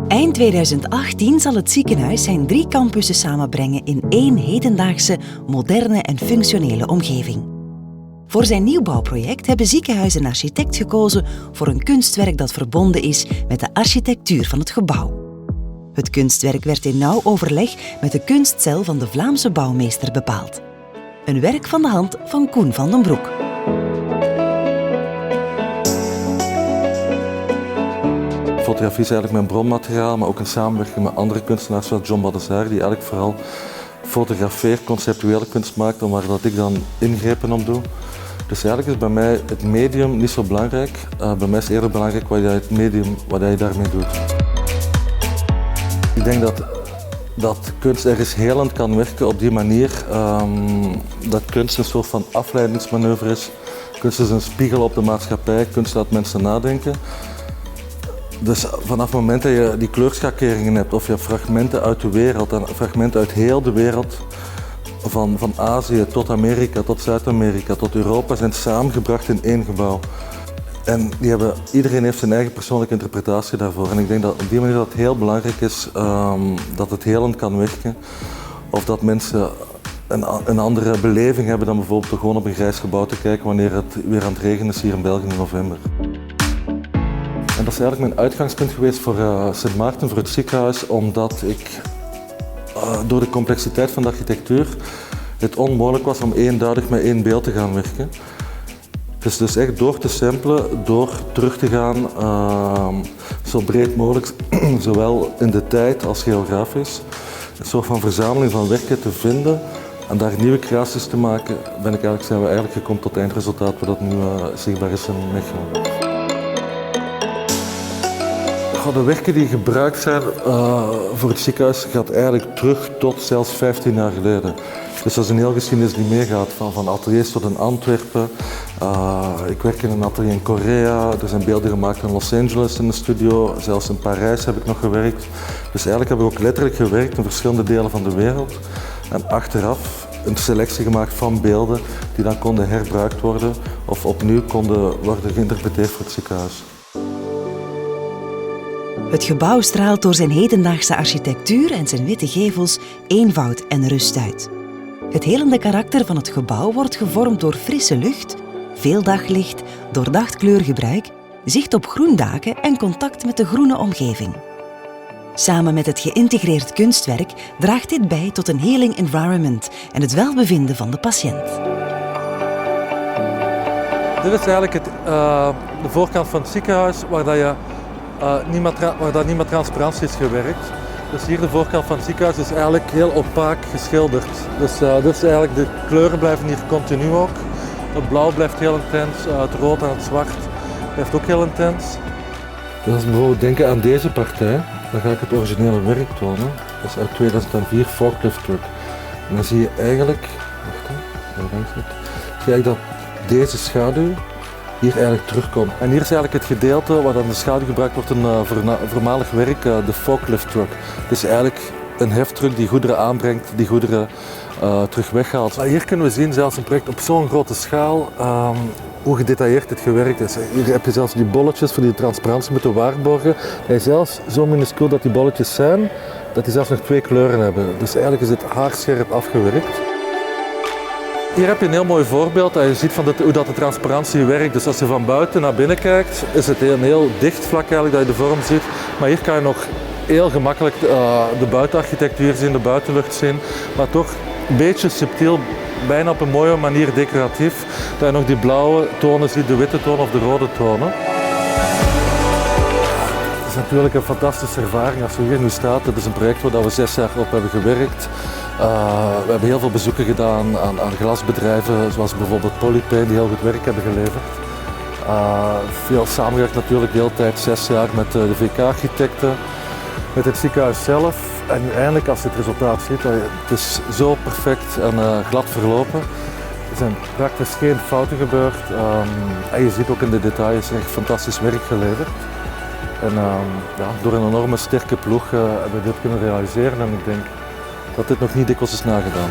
Eind 2018 zal het ziekenhuis zijn 3 campussen samenbrengen in 1 hedendaagse, moderne en functionele omgeving. Voor zijn nieuwbouwproject hebben ziekenhuis en architect gekozen voor een kunstwerk dat verbonden is met de architectuur van het gebouw. Het kunstwerk werd in nauw overleg met de kunstcel van de Vlaamse bouwmeester bepaald. Een werk van de hand van Koen van den Broek. Fotografie is eigenlijk mijn bronmateriaal, maar ook in samenwerking met andere kunstenaars zoals John Baudezard, die eigenlijk vooral fotografeert, conceptuele kunst maakt, waar dat ik dan ingrepen om doe. Dus eigenlijk is bij mij het medium niet zo belangrijk. Bij mij is eerder belangrijk wat je daarmee doet. Ik denk dat kunst ergens helend kan werken op die manier. Dat kunst een soort van afleidingsmanoeuvre is. Kunst is een spiegel op de maatschappij, kunst laat mensen nadenken. Dus vanaf het moment dat je die kleurschakeringen hebt of je hebt fragmenten uit de wereld en fragmenten uit heel de wereld, van Azië tot Amerika, tot Zuid-Amerika, tot Europa, zijn samengebracht in 1 gebouw. En iedereen heeft zijn eigen persoonlijke interpretatie daarvoor. En ik denk dat op die manier dat het heel belangrijk is dat het helend kan werken. Of dat mensen een andere beleving hebben dan bijvoorbeeld gewoon op een grijs gebouw te kijken wanneer het weer aan het regenen is hier in België in november. En dat is eigenlijk mijn uitgangspunt geweest voor Sint Maarten, voor het ziekenhuis, omdat ik door de complexiteit van de architectuur het onmogelijk was om eenduidig met 1 beeld te gaan werken. Dus echt door te samplen, door terug te gaan, zo breed mogelijk, zowel in de tijd als geografisch, een soort van verzameling van werken te vinden en daar nieuwe creaties te maken, zijn we eigenlijk gekomen tot het eindresultaat wat nu zichtbaar is in Mechelen. De werken die gebruikt zijn voor het ziekenhuis gaat eigenlijk terug tot zelfs 15 jaar geleden. Dus dat is een heel geschiedenis die meegaat, van ateliers tot in Antwerpen. Ik werk in een atelier in Korea, er zijn beelden gemaakt in Los Angeles in de studio, zelfs in Parijs heb ik nog gewerkt. Dus eigenlijk heb ik ook letterlijk gewerkt in verschillende delen van de wereld. En achteraf een selectie gemaakt van beelden die dan konden herbruikt worden of opnieuw konden worden geïnterpreteerd voor het ziekenhuis. Het gebouw straalt door zijn hedendaagse architectuur en zijn witte gevels eenvoud en rust uit. Het helende karakter van het gebouw wordt gevormd door frisse lucht, veel daglicht, doordacht kleurgebruik, zicht op groendaken en contact met de groene omgeving. Samen met het geïntegreerd kunstwerk draagt dit bij tot een healing environment en het welbevinden van de patiënt. Dit is eigenlijk de voorkant van het ziekenhuis waar niet met transparantie is gewerkt. Dus hier de voorkant van het ziekenhuis is eigenlijk heel opaak geschilderd. Dus de kleuren blijven hier continu ook. Het blauw blijft heel intens, het rood en het zwart blijft ook heel intens. Dus als we bijvoorbeeld denken aan deze partij, dan ga ik het originele werk tonen. Dat is uit 2004, Forklift Truck. En dan zie je eigenlijk, dat deze schaduw hier eigenlijk terugkomt. En hier is eigenlijk het gedeelte waar dan de schaduw gebruikt wordt in voormalig werk, de forklift truck. Dus eigenlijk een heftruck die goederen aanbrengt, die goederen terug weghaalt. Maar hier kunnen we zien, zelfs een project op zo'n grote schaal, hoe gedetailleerd dit gewerkt is. Hier heb je zelfs die bolletjes voor die transparantie moeten waarborgen. Hij is zelfs zo minuscuul dat die bolletjes zijn, dat die zelfs nog 2 kleuren hebben. Dus eigenlijk is dit haarscherp afgewerkt. Hier heb je een heel mooi voorbeeld. Je ziet hoe de transparantie werkt. Dus als je van buiten naar binnen kijkt, is het een heel dicht vlak eigenlijk dat je de vorm ziet. Maar hier kan je nog heel gemakkelijk de buitenarchitectuur zien, de buitenlucht zien. Maar toch een beetje subtiel, bijna op een mooie manier decoratief. Dat je nog die blauwe tonen ziet, de witte tonen of de rode tonen. Het is natuurlijk een fantastische ervaring als we hier nu staan. Het is een project waar we 6 jaar op hebben gewerkt. We hebben heel veel bezoeken gedaan aan glasbedrijven, zoals bijvoorbeeld Polypain, die heel goed werk hebben geleverd. Veel samengewerkt natuurlijk de hele tijd, 6 jaar met de VK-architecten, met het ziekenhuis zelf. En nu eindelijk, als je het resultaat ziet, het is zo perfect en glad verlopen. Er zijn praktisch geen fouten gebeurd. En je ziet ook in de details echt fantastisch werk geleverd. En door een enorme sterke ploeg hebben we dit kunnen realiseren en ik denk dat dit nog niet dikwijls is nagedaan.